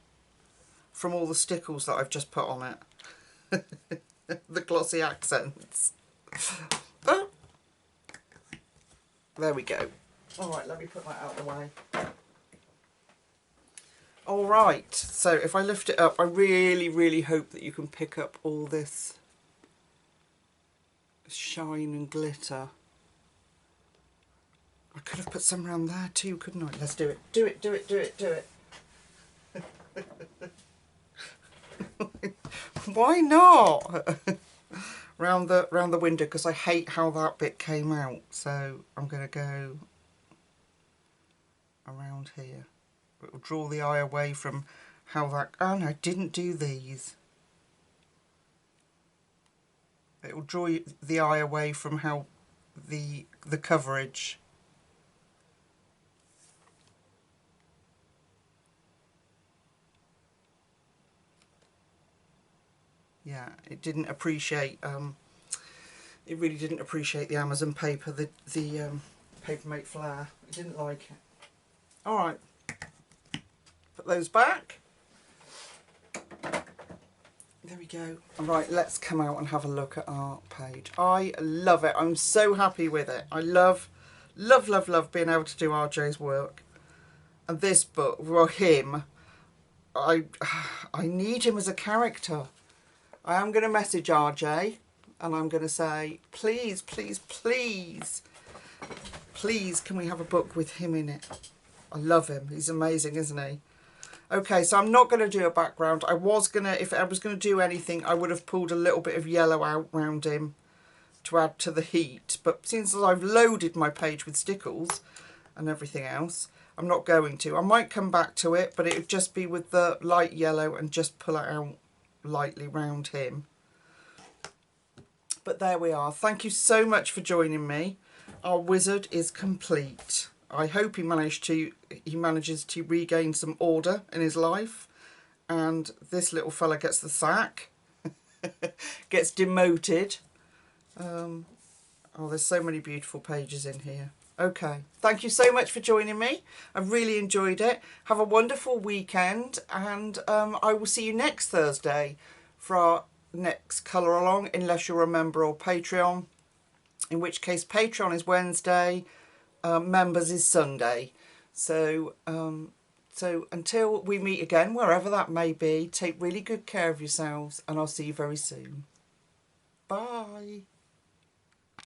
S1: from all the stickles that I've just put on it. The glossy accents. But there we go. Alright, let me put that out of the way. Alright, so if I lift it up, I really hope that you can pick up all this shine and glitter. I could have put some around there too, couldn't I? Let's do it. Do it, do it, do it, do it. Why not? round the window, because I hate how that bit came out. So I'm going to go around here. It will draw the eye away from how that... Oh no, I didn't do these. It will draw the eye away from how the coverage. Yeah, it didn't appreciate. It really didn't appreciate the Amazon paper, the Papermate Flare. It didn't like it. All right, put those back. There we go. All right, let's come out and have a look at our page. I love it. I'm so happy with it. I love being able to do RJ's work. And this book, well, him, I need him as a character. I am going to message RJ and I'm going to say, please, please, please, please, can we have a book with him in it? I love him. He's amazing, isn't he? Okay, so I'm not going to do a background. I was going to, if I was going to do anything, I would have pulled a little bit of yellow out round him to add to the heat. But since I've loaded my page with stickles and everything else, I'm not going to. I might come back to it, but it would just be with the light yellow and just pull it out lightly round him. But there we are. Thank you so much for joining me. Our wizard is complete. I hope he manages to regain some order in his life, and this little fella gets the sack, gets demoted. Oh, there's so many beautiful pages in here. Okay, thank you so much for joining me. I've really enjoyed it. Have a wonderful weekend, and I will see you next Thursday for our next colour along, unless you're a member or Patreon, in which case Patreon is Wednesday, members is Sunday. So so until we meet again, wherever that may be, take really good care of yourselves, and I'll see you very soon. Bye.